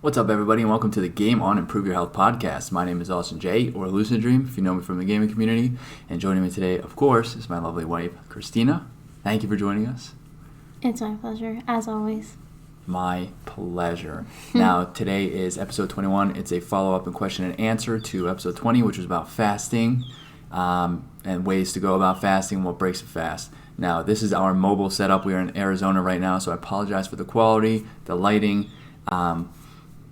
What's up, everybody, and welcome to the Game On Improve Your Health podcast. My name is Austin J, or hallucinodream, if you know me from the gaming community. And joining me today, of course, is my lovely wife, Christina. Thank you for joining us. It's my pleasure, as always. My pleasure. Now, today is episode 21. It's a follow-up and question and answer to episode 20, which was about fasting and ways to go about fasting and what breaks a fast. Now, this is our mobile setup. We are in Arizona right now, so I apologize for the quality, the lighting.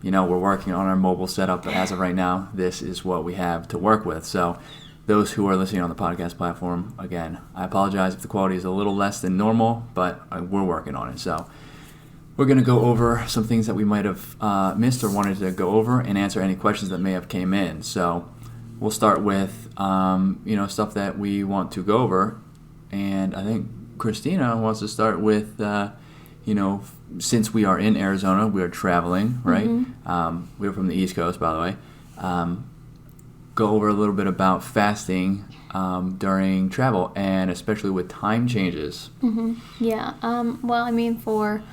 We're working on our mobile setup, but as of right now, this is what we have to work with. So those who are listening on the podcast platform, again, I apologize if the quality is a little less than normal, but we're working on it. So we're going to go over some things that we might have missed or wanted to go over and answer any questions that may have came in. So we'll start with, stuff that we want to go over. And I think Christina wants to start with, since we are in Arizona, we are traveling, right? Mm-hmm. We're from the East Coast, by the way. Go over a little bit about fasting during travel, and especially with time changes. Mm-hmm. Yeah. For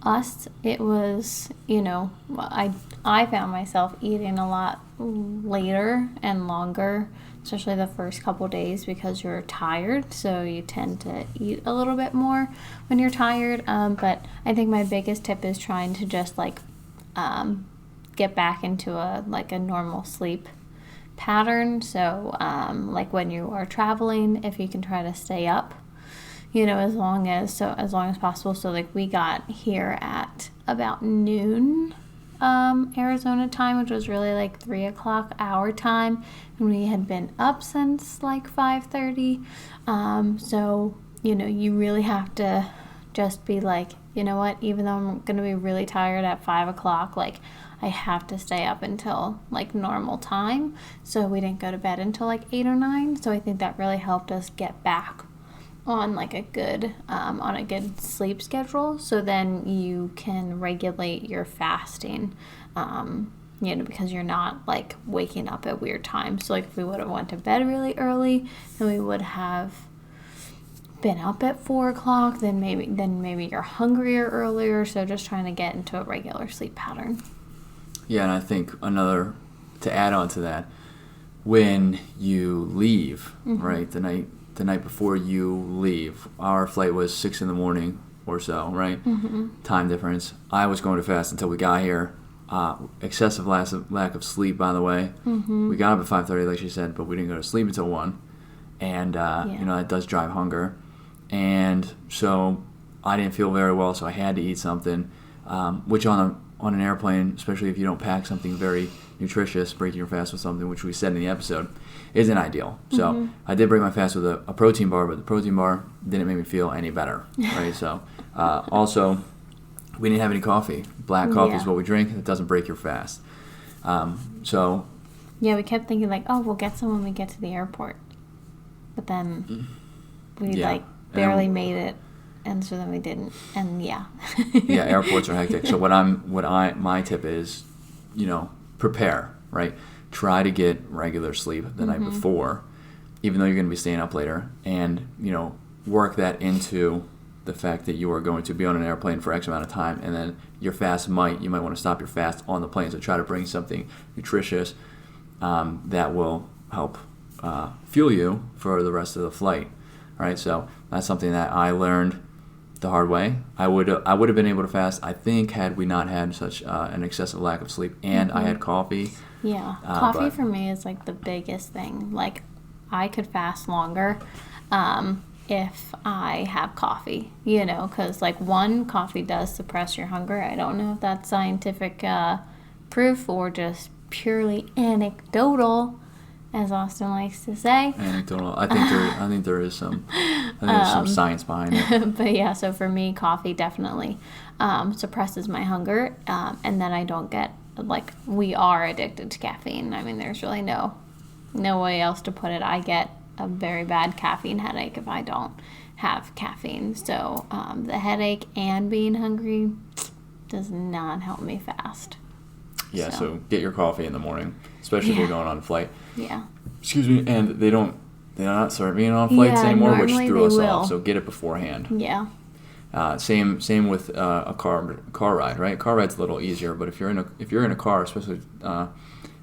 us, it was, I found myself eating a lot later and longer, especially the first couple days, because you're tired, so you tend to eat a little bit more when you're tired. But I think my biggest tip is trying to just get back into a normal sleep pattern. So when you are traveling, if you can try to stay up, as long as possible. So we got here at about noon Arizona time, which was really 3 o'clock our time, and we had been up since 5:30. So you really have to just be what, even though I'm gonna be really tired at 5 o'clock, I have to stay up until normal time. So we didn't go to bed until 8 or 9. So I think that really helped us get back on a good sleep schedule, so then you can regulate your fasting, because you're not waking up at weird times. So if we would have went to bed really early, then we would have been up at 4 o'clock. Then maybe you're hungrier earlier. So just trying to get into a regular sleep pattern. Yeah, and I think to add on to that, when you leave, mm-hmm. right, the night before you leave, our flight was 6 in the morning or so, right? Mm-hmm. Time difference. I was going to fast until we got here. Excessive lack of sleep, by the way. Mm-hmm. We got up at 5:30, like she said, but we didn't go to sleep until 1. And, that does drive hunger. And so I didn't feel very well, so I had to eat something, which on an airplane, especially if you don't pack something very nutritious, breaking your fast with something, which we said in the episode, isn't ideal. So mm-hmm. I did break my fast with a protein bar, but the protein bar didn't make me feel any better, right? So also, we didn't have any coffee. Black coffee is what we drink. It doesn't break your fast. Yeah, we kept thinking we'll get some when we get to the airport. But then we barely made it. And so then we didn't, and yeah, airports are hectic. So my tip is, prepare, right? Try to get regular sleep the mm-hmm. night before, even though you're going to be staying up later, and work that into the fact that you are going to be on an airplane for X amount of time, and then your fast you might want to stop your fast on the plane. So try to bring something nutritious that will help fuel you for the rest of the flight. All right, so that's something that I learned the hard way. I would have been able to fast, I think, had we not had such an excessive lack of sleep, and mm-hmm. I had coffee. Yeah, coffee for me is the biggest thing. I could fast longer if I have coffee, because one, coffee does suppress your hunger. I don't know if that's scientific proof or just purely anecdotal, as Austin likes to say. Anecdotal. I think there is some. There's some science behind it. But yeah, so for me, coffee definitely suppresses my hunger, and then I don't get we are addicted to caffeine. I mean, there's really no way else to put it. I get a very bad caffeine headache if I don't have caffeine. So the headache and being hungry does not help me fast. Yeah, so get your coffee in the morning, especially if you're going on a flight. Yeah. Excuse me, and they're not serving it on flights anymore, which threw us off, so get it beforehand. Yeah. Same with a car ride, right? Car ride's a little easier, but if you're in a car, especially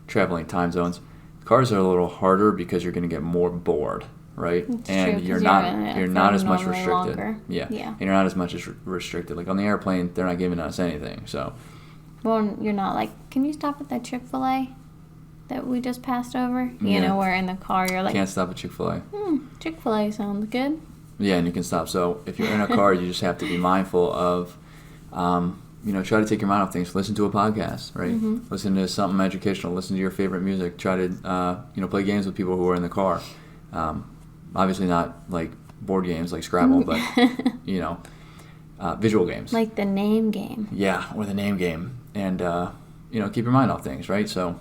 traveling time zones, cars are a little harder because you're going to get more bored, right? It's and true, you're 'cause not as much normally restricted. longer. Yeah. Yeah. And you're not as much as restricted. Like on the airplane, they're not giving us anything. So Well, you're not like, can you stop at that Chick-fil-A that we just passed over? You Yeah. know, where in the car you're like, can't stop at Chick-fil-A. Chick-fil-A sounds good. Yeah, and you can stop. So if you're in a car, you just have to be mindful of, try to take your mind off things. Listen to a podcast, right? Mm-hmm. Listen to something educational. Listen to your favorite music. Try to, play games with people who are in the car. Obviously not like board games like Scrabble, but, visual games. Like the name game. Yeah, or the name game. And, keep your mind off things, right? So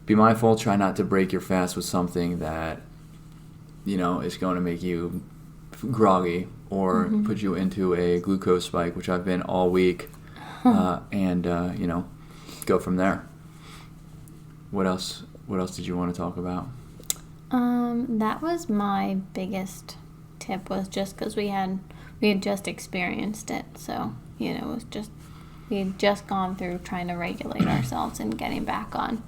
be mindful. Try not to break your fast with something that, is going to make you groggy or put you into a glucose spike, which I've been all week, and go from there. What else did you want to talk about? That was my biggest tip, was just because we had just experienced it, so it was just, we had just gone through trying to regulate ourselves and getting back on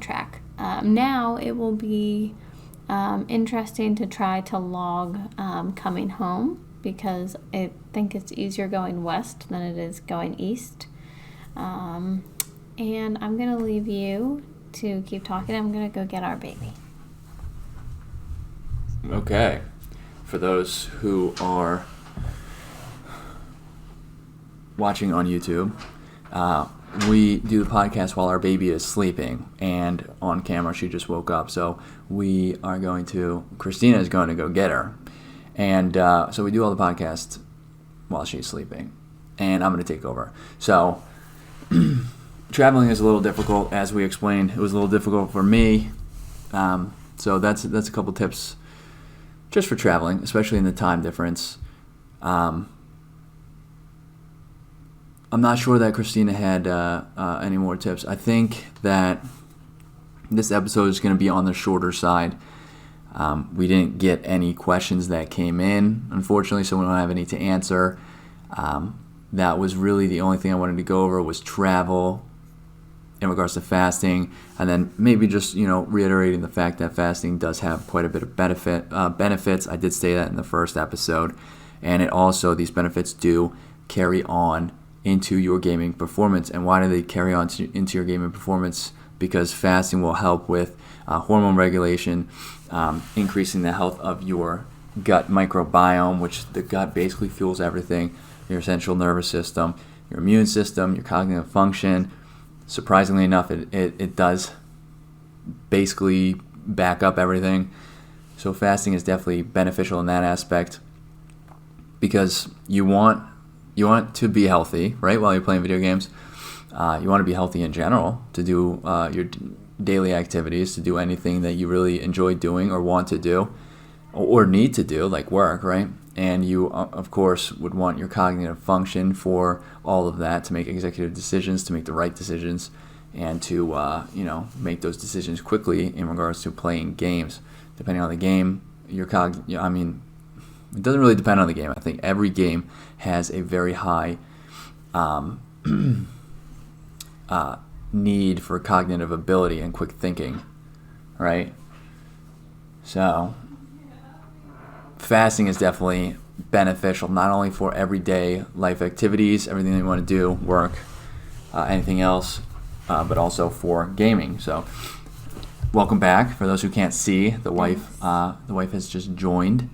track. Now it will be interesting to try to log coming home, because I think it's easier going west than it is going east. And I'm going to leave you to keep talking. I'm going to go get our baby. Okay. For those who are watching on YouTube, we do the podcast while our baby is sleeping, and on camera she just woke up. So Christina is going to go get her. And so we do all the podcasts while she's sleeping, and I'm going to take over. So traveling is a little difficult, as we explained. It was a little difficult for me. So that's a couple tips just for traveling, especially in the time difference. I'm not sure that Christina had any more tips. I think that this episode is going to be on the shorter side. We didn't get any questions that came in, unfortunately, so we don't have any to answer. That was really the only thing I wanted to go over, was travel in regards to fasting, and then maybe just reiterating the fact that fasting does have quite a bit of benefits. I did say that in the first episode, and these benefits do carry on into your gaming performance. And why do they carry on into your gaming performance? Because fasting will help with hormone regulation, increasing the health of your gut microbiome, which the gut basically fuels everything, your central nervous system, your immune system, your cognitive function. Surprisingly enough, it does basically back up everything. So fasting is definitely beneficial in that aspect, because you want to be healthy, right, while you're playing video games. You want to be healthy in general, to do your daily activities, to do anything that you really enjoy doing or want to do or need to do, like work, right? And you, of course, would want your cognitive function for all of that, to make executive decisions, to make the right decisions, and to make those decisions quickly in regards to playing games. Depending on the game, it doesn't really depend on the game. I think every game has a very high need for cognitive ability and quick thinking, right? So fasting is definitely beneficial, not only for everyday life activities, everything that you want to do, work, anything else, but also for gaming. So welcome back. For those who can't see, the wife has just joined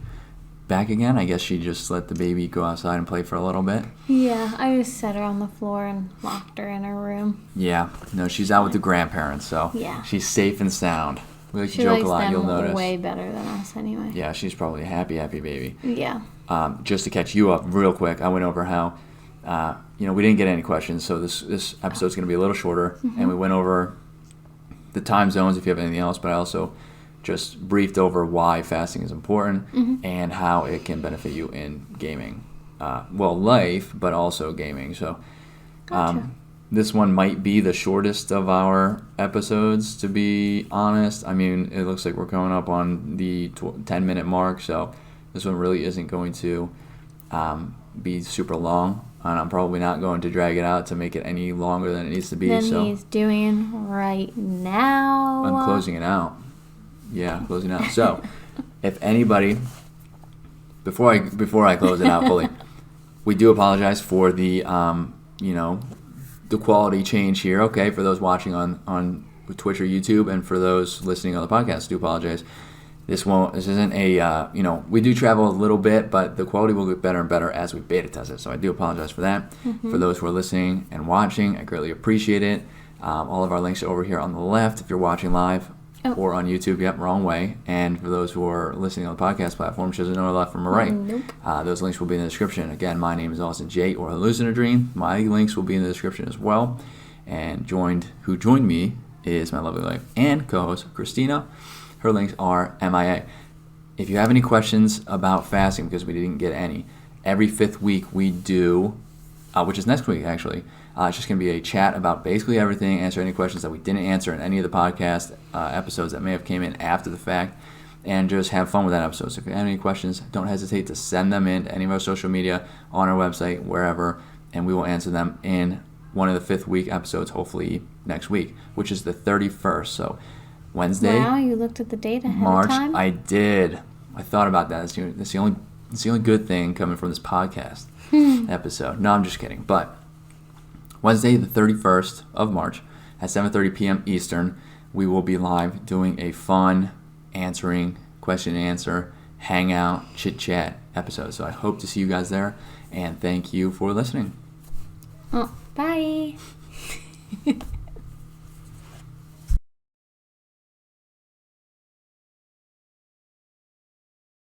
back again. I guess she just let the baby go outside and play for a little bit. Yeah, I just set her on the floor and locked her in her room. Yeah, no, she's out with the grandparents, so yeah, she's safe and sound. We like to she joke likes a lot, them you'll notice. Way better than us anyway. Yeah, she's probably a happy baby. Yeah. Just to catch you up real quick, I went over how, we didn't get any questions, so this episode's going to be a little shorter, and we went over the time zones if you have anything else, but I also just briefed over why fasting is important and how it can benefit you in gaming. Life, but also gaming. So Gotcha. This one might be the shortest of our episodes, to be honest. I mean, it looks like we're coming up on the 10-minute mark, so this one really isn't going to be super long, and I'm probably not going to drag it out to make it any longer than it needs to be. Than so he's doing right now. I'm closing it out. Yeah, closing it out. So, if anybody, before I close it out fully, we do apologize for the the quality change here. Okay, for those watching on Twitch or YouTube, and for those listening on the podcast, do apologize. This isn't a we do travel a little bit, but the quality will get better and better as we beta test it. So I do apologize for that. Mm-hmm. For those who are listening and watching, I greatly appreciate it. All of our links are over here on the left if you're watching live or on YouTube. Yep, wrong way. And for those who are listening on the podcast platform, which doesn't know left from right, Nope. Those links will be in the description. Again, my name is Austin J. or hallucinodream. My links will be in the description as well. And who joined me is my lovely wife and co-host Christina. Her links are MIA. If you have any questions about fasting, because we didn't get any, every 5th week we do, which is next week actually, it's just going to be a chat about basically everything, answer any questions that we didn't answer in any of the podcast episodes that may have came in after the fact, and just have fun with that episode. So if you have any questions, don't hesitate to send them in to any of our social media, on our website, wherever, and we will answer them in one of the 5th week episodes, hopefully next week, which is the 31st. So Wednesday. Wow, you looked at the date ahead March, of time? I did. I thought about that. That's the only good thing coming from this podcast episode. No, I'm just kidding. But Wednesday, the 31st of March at 7:30 p.m. Eastern, we will be live doing a fun answering question and answer hangout chit chat episode. So I hope to see you guys there, and thank you for listening. Oh, bye.